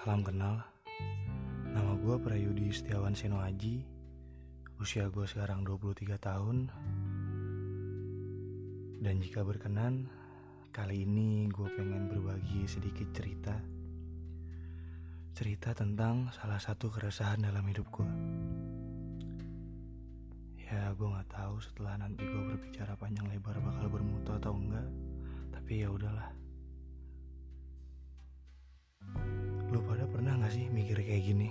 Salam kenal, nama gue Prayudi Setiawan Seno Aji. Usia gue sekarang 23 tahun. Dan jika berkenan, kali ini gue pengen berbagi sedikit cerita tentang salah satu keresahan dalam hidup gue. Ya gue gak tahu setelah nanti gue berbicara panjang lebar bakal bermutu atau enggak, tapi ya udahlah. Lu pada pernah gak sih mikir kayak gini?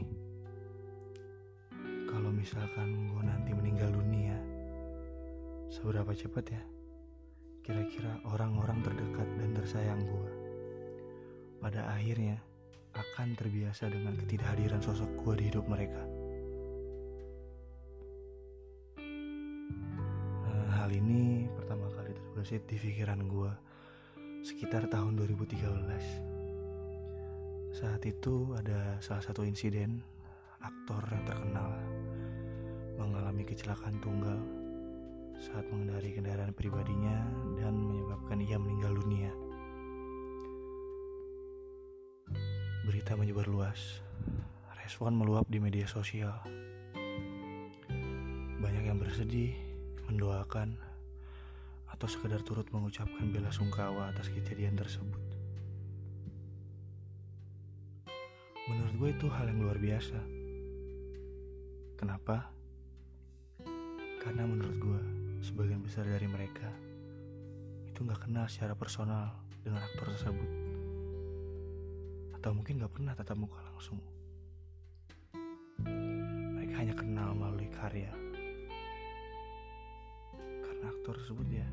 Kalau misalkan gue nanti meninggal dunia, seberapa cepat ya kira-kira orang-orang terdekat dan tersayang gue pada akhirnya akan terbiasa dengan ketidakhadiran sosok gue di hidup mereka. Hal ini pertama kali terbesit di pikiran gue sekitar tahun 2013. Saat itu ada salah satu insiden aktor yang terkenal mengalami kecelakaan tunggal saat mengendarai kendaraan pribadinya dan menyebabkan ia meninggal dunia. Berita menyebar luas, respon meluap di media sosial. Banyak yang bersedih, mendoakan, atau sekedar turut mengucapkan bela sungkawa atas kejadian tersebut. Menurut gue itu hal yang luar biasa. Kenapa? Karena menurut gue sebagian besar dari mereka itu gak kenal secara personal dengan aktor tersebut, atau mungkin gak pernah tatap muka langsung. Mereka hanya kenal melalui karya. Karena aktor tersebut ya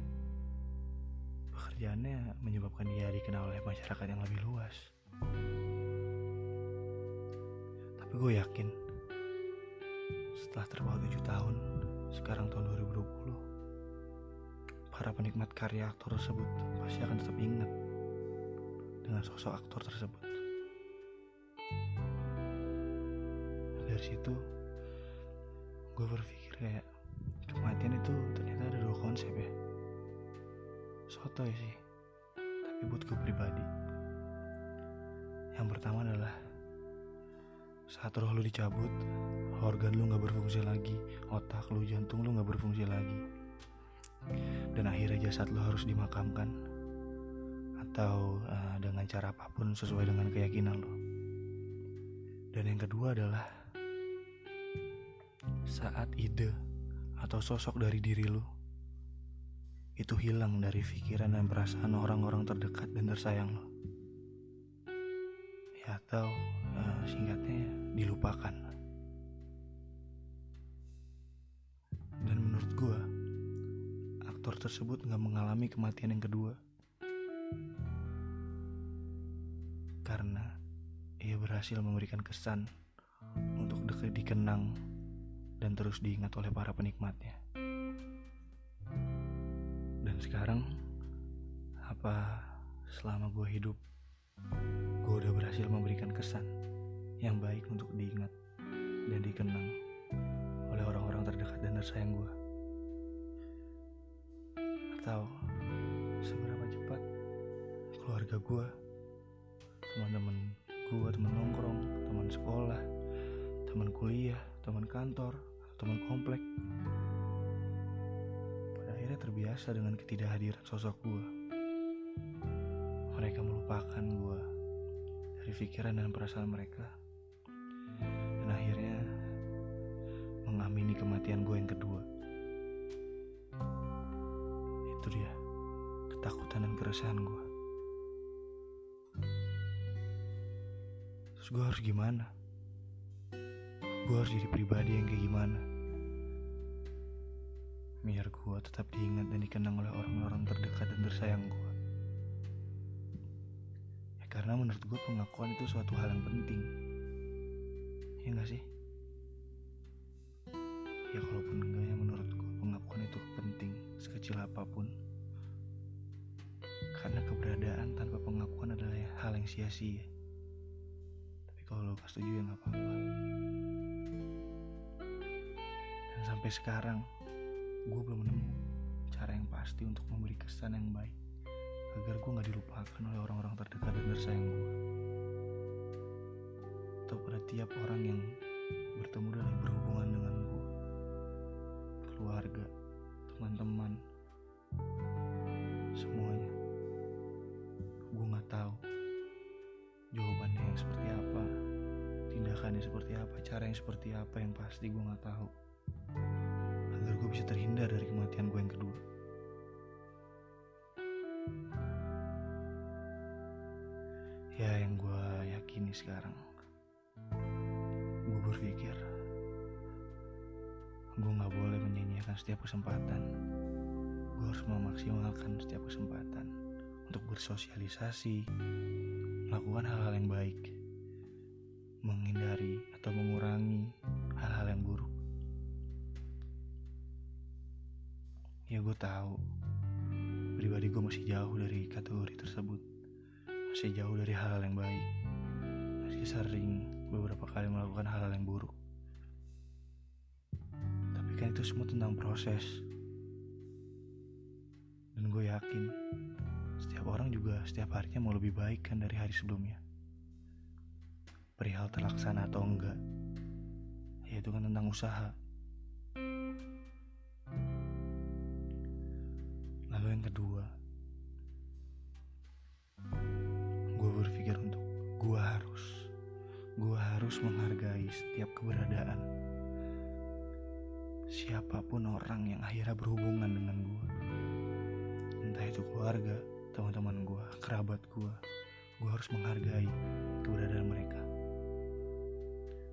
pekerjaannya menyebabkan dia dikenal oleh masyarakat yang lebih luas. Tapi gue yakin setelah terpaut 7 tahun, sekarang tahun 2020, para penikmat karya aktor tersebut pasti akan tetap ingat dengan sosok aktor tersebut. Dari situ gue berpikir kayak kematian itu ternyata ada dua konsep ya. Sotoy sih, tapi buat gue pribadi, yang pertama adalah saat roh lu dicabut, organ lu gak berfungsi lagi, otak lu, jantung lu gak berfungsi lagi, dan akhirnya jasad lu harus dimakamkan atau dengan cara apapun sesuai dengan keyakinan lu. Dan yang kedua adalah saat ide atau sosok dari diri lu itu hilang dari pikiran dan perasaan orang-orang terdekat dan tersayang lu, ya atau singkatnya dilupakan. Dan menurut gue aktor tersebut gak mengalami kematian yang kedua karena ia berhasil memberikan kesan untuk dikenang dan terus diingat oleh para penikmatnya. Dan sekarang, apa selama gue hidup, gue udah berhasil memberikan kesan yang baik untuk diingat dan dikenang oleh orang-orang terdekat dan tersayang gue? Atau seberapa cepat keluarga gue, teman-teman gue, teman nongkrong, teman sekolah, teman kuliah, teman kantor, atau teman komplek pada akhirnya terbiasa dengan ketidakhadiran sosok gue. Mereka melupakan gue dari pikiran dan perasaan mereka, dan akhirnya mengamini kematian gue yang kedua. Itu dia ketakutan dan keresahan gue. Terus gue harus gimana? Gue harus jadi pribadi yang kayak gimana biar gue tetap diingat dan dikenang oleh orang-orang terdekat dan tersayang gue? Ya karena menurut gue pengakuan itu suatu hal yang penting, ya gak sih? Ya kalaupun enggak, ya menurut gue pengakuan itu penting sekecil apapun. Karena keberadaan tanpa pengakuan adalah hal yang sia-sia. Tapi kalau lo gak setuju ya gak apa-apa. Dan sampai sekarang gue belum nemu cara yang pasti untuk memberi kesan yang baik agar gue gak dilupakan oleh orang-orang terdekat dan tersayang gue. atau pada tiap orang yang bertemu dan berhubungan dengan gue, keluarga, teman-teman, semuanya. Gue gak tahu jawabannya yang seperti apa, tindakannya seperti apa, cara yang seperti apa, yang pasti gue gak tahu, agar gue bisa terhindar dari kematian gue yang kedua. Ya, yang gue yakini sekarang, gue berpikir gue gak boleh menyanyiakan setiap kesempatan. Gue harus memaksimalkan setiap kesempatan untuk bersosialisasi, melakukan hal-hal yang baik, menghindari atau mengurangi hal-hal yang buruk. Ya, gue tahu pribadi gue masih jauh dari kategori tersebut, masih jauh dari hal-hal yang baik, masih sering beberapa kali melakukan hal-hal yang buruk. Tapi kan itu semua tentang proses. Dan gue yakin setiap orang juga setiap harinya mau lebih baik kan dari hari sebelumnya. Perihal terlaksana atau enggak, ya itu kan tentang usaha. Lalu yang kedua, gue berpikir untuk gue harus menghargai setiap keberadaan siapapun orang yang akhirnya berhubungan dengan gue. Entah itu keluarga, teman-teman gue, kerabat gue harus menghargai keberadaan mereka.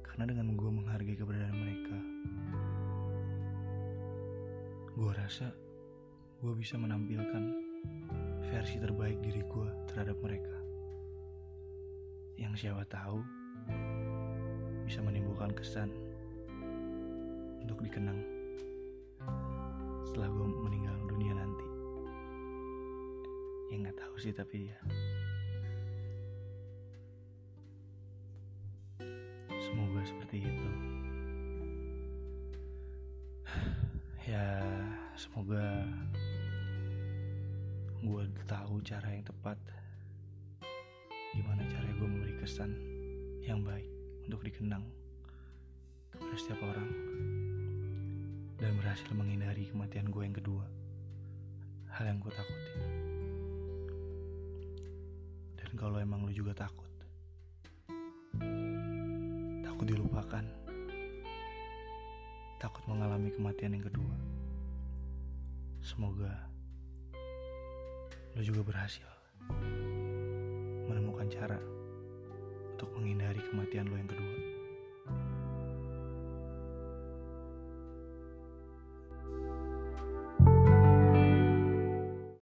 Karena dengan gue menghargai keberadaan mereka, gue rasa gue bisa menampilkan versi terbaik diri gue terhadap mereka, yang siapa tahu bisa menimbulkan kesan untuk dikenang setelah gue meninggal dunia nanti. Ya gak tahu sih, tapi ya semoga seperti itu. Ya, semoga gue tahu cara yang tepat, gimana cara gue memberi kesan yang baik untuk dikenang kepada setiap orang, dan berhasil menghindari kematian gue yang kedua, hal yang gue takutin. Dan kalau emang lu juga takut dilupakan, takut mengalami kematian yang kedua, semoga lu juga berhasil menemukan cara untuk menghindari kematian lu yang kedua.